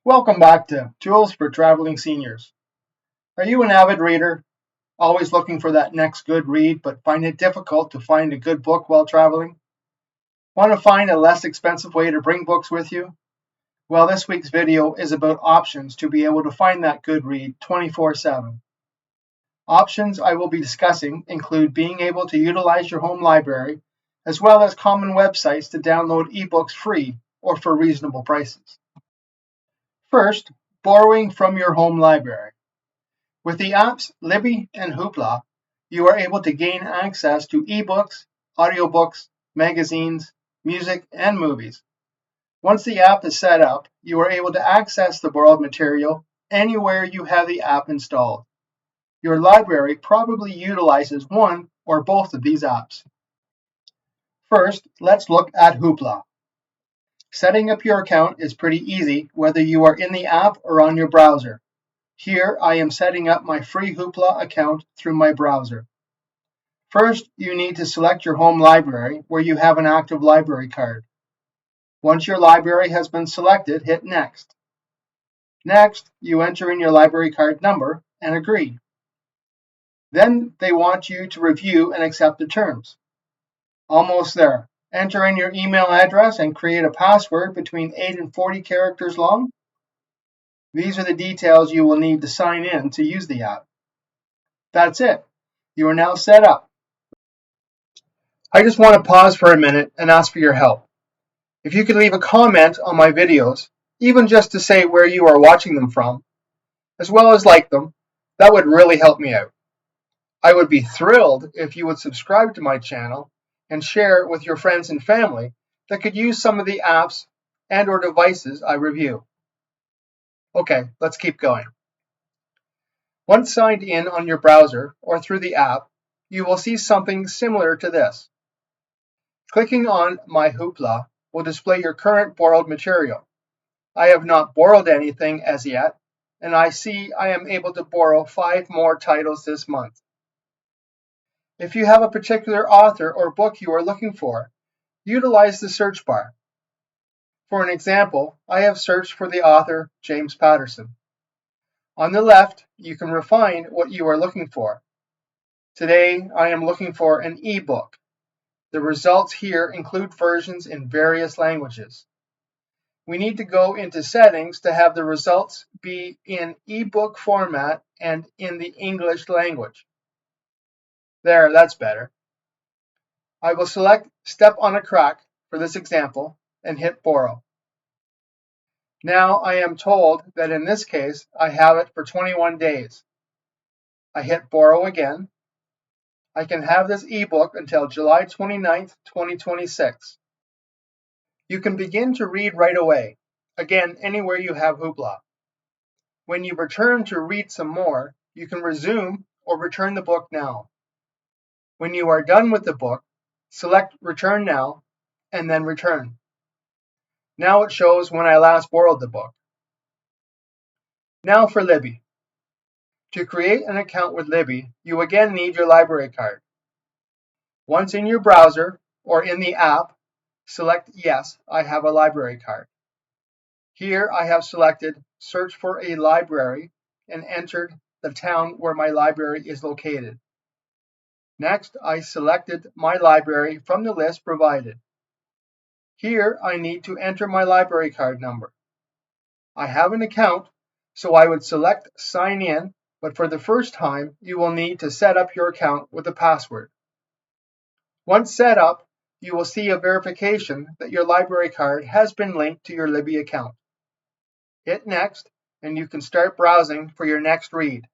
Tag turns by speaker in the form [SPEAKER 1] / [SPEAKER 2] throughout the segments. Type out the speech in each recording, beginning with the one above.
[SPEAKER 1] Welcome back to Tools for Traveling Seniors. Are you an avid reader, always looking for that next good read but find it difficult to find a good book while traveling? Want to find a less expensive way to bring books with you? Well, this week's video is about options to be able to find that good read 24/7. Options I will be discussing include being able to utilize your home library, as well as common websites to download ebooks free or for reasonable prices. First, borrowing from your home library. With the apps Libby and Hoopla, you are able to gain access to ebooks, audiobooks, magazines, music, and movies. Once the app is set up, you are able to access the borrowed material anywhere you have the app installed. Your library probably utilizes one or both of these apps. First, let's look at Hoopla. Setting up your account is pretty easy whether you are in the app or on your browser. Here I am setting up my free Hoopla account through my browser. First, you need to select your home library where you have an active library card. Once your library has been selected, hit Next. Next, you enter in your library card number and agree. Then they want you to review and accept the terms. Almost there. Enter in your email address and create a password between 8 and 40 characters long. These are the details you will need to sign in to use the app. That's it. You are now set up. I just want to pause for a minute and ask for your help. If you could leave a comment on my videos, even just to say where you are watching them from, as well as like them, that would really help me out. I would be thrilled if you would subscribe to my channel and share it with your friends and family that could use some of the apps and or devices I review. Okay, let's keep going. Once signed in on your browser or through the app, you will see something similar to this. Clicking on My Hoopla will display your current borrowed material. I have not borrowed anything as yet, and I see I am able to borrow 5 more titles this month. If you have a particular author or book you are looking for, utilize the search bar. For an example, I have searched for the author James Patterson. On the left, you can refine what you are looking for. Today, I am looking for an ebook. The results here include versions in various languages. We need to go into settings to have the results be in ebook format and in the English language. There, that's better. I will select Step on a Crack for this example and hit Borrow. Now I am told that in this case, I have it for 21 days. I hit Borrow again. I can have this ebook until July 29th, 2026. You can begin to read right away, again, anywhere you have Hoopla. When you return to read some more, you can resume or return the book now. When you are done with the book, select Return Now and then Return. Now it shows when I last borrowed the book. Now for Libby. To create an account with Libby, you again need your library card. Once in your browser or in the app, select Yes, I have a library card. Here I have selected Search for a Library and entered the town where my library is located. Next, I selected my library from the list provided. Here I need to enter my library card number. I have an account, so I would select Sign In, but for the first time, you will need to set up your account with a password. Once set up, you will see a verification that your library card has been linked to your Libby account. Hit Next, and you can start browsing for your next read.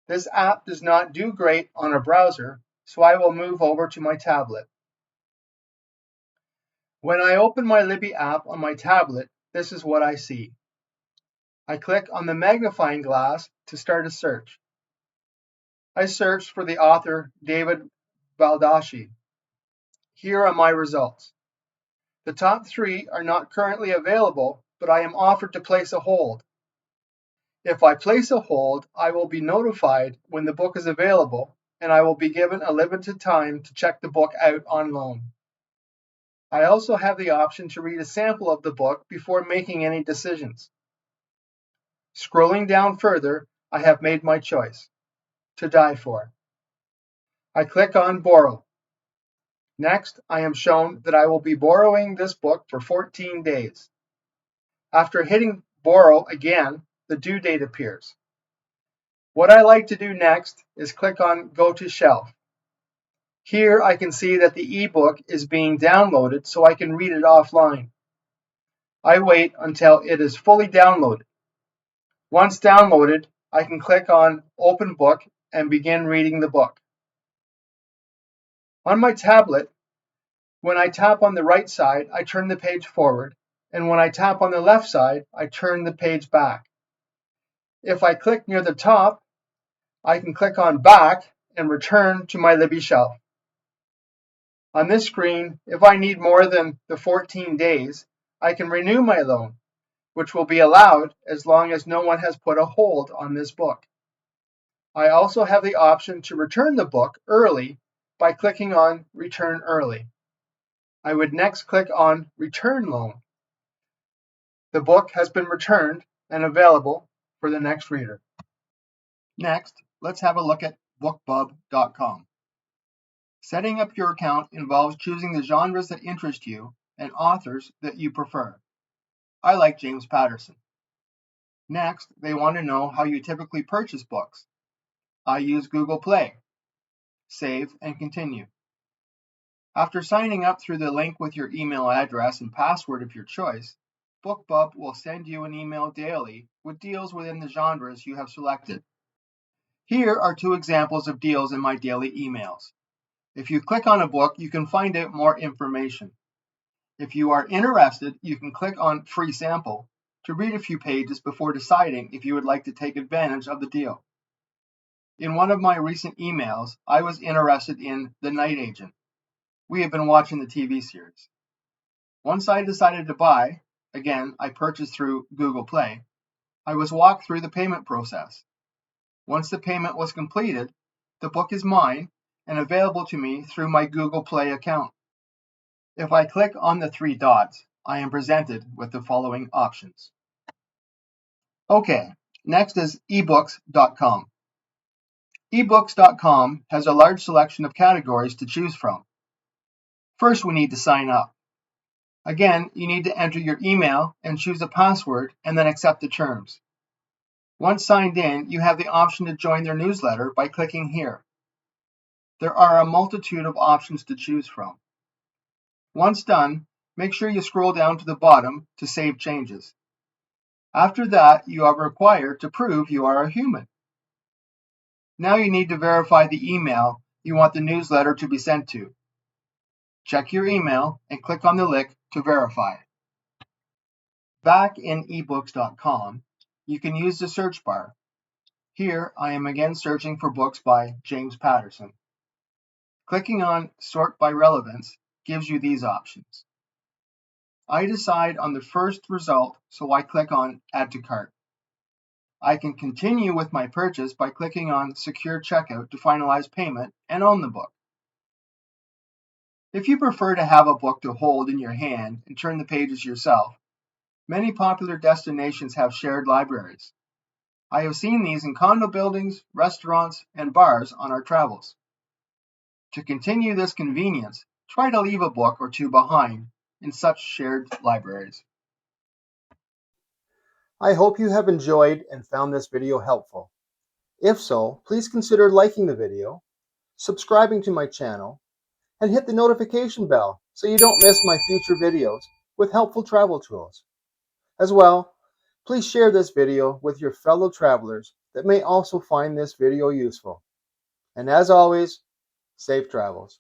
[SPEAKER 1] This app does not do great on a browser, so I will move over to my tablet. When I open my Libby app on my tablet, this is what I see. I click on the magnifying glass to start a search. I searched for the author David Baldacci. Here are my results. The top 3 are not currently available, but I am offered to place a hold. If I place a hold, I will be notified when the book is available, and I will be given a limited time to check the book out on loan. I also have the option to read a sample of the book before making any decisions. Scrolling down further, I have made my choice. To die for. I click on Borrow. Next, I am shown that I will be borrowing this book for 14 days. After hitting Borrow again, the due date appears. What I like to do next is click on Go to Shelf. Here I can see that the ebook is being downloaded so I can read it offline. I wait until it is fully downloaded. Once downloaded, I can click on Open Book and begin reading the book. On my tablet, when I tap on the right side, I turn the page forward, and when I tap on the left side, I turn the page back. If I click near the top, I can click on Back and return to my Libby shelf. On this screen, if I need more than the 14 days, I can renew my loan, which will be allowed as long as no one has put a hold on this book. I also have the option to return the book early by clicking on Return Early. I would next click on Return Loan. The book has been returned and available for the next reader. Next, let's have a look at bookbub.com. Setting up your account involves choosing the genres that interest you and authors that you prefer. I like James Patterson. Next, they want to know how you typically purchase books. I use Google Play. Save and continue. After signing up through the link with your email address and password of your choice, BookBub will send you an email daily with deals within the genres you have selected. Here are 2 examples of deals in my daily emails. If you click on a book, you can find out more information. If you are interested, you can click on Free Sample to read a few pages before deciding if you would like to take advantage of the deal. In one of my recent emails, I was interested in The Night Agent. We have been watching the TV series. Once I decided to buy, again, I purchased through Google Play, I was walked through the payment process. Once the payment was completed, the book is mine and available to me through my Google Play account. If I click on the 3 dots, I am presented with the following options. Okay, next is ebooks.com. ebooks.com has a large selection of categories to choose from. First, we need to sign up. Again, you need to enter your email and choose a password and then accept the terms. Once signed in, you have the option to join their newsletter by clicking here. There are a multitude of options to choose from. Once done, make sure you scroll down to the bottom to save changes. After that, you are required to prove you are a human. Now you need to verify the email you want the newsletter to be sent to. Check your email and click on the link to verify. Back in ebooks.com, you can use the search bar. Here, I am again searching for books by James Patterson. Clicking on Sort by Relevance gives you these options. I decide on the first result, so I click on Add to Cart. I can continue with my purchase by clicking on Secure Checkout to finalize payment and own the book. If you prefer to have a book to hold in your hand and turn the pages yourself, many popular destinations have shared libraries. I have seen these in condo buildings, restaurants, and bars on our travels. To continue this convenience, try to leave a book or 2 behind in such shared libraries. I hope you have enjoyed and found this video helpful. If so, please consider liking the video, subscribing to my channel, and hit the notification bell so you don't miss my future videos with helpful travel tools. As well, please share this video with your fellow travelers that may also find this video useful. And as always, safe travels.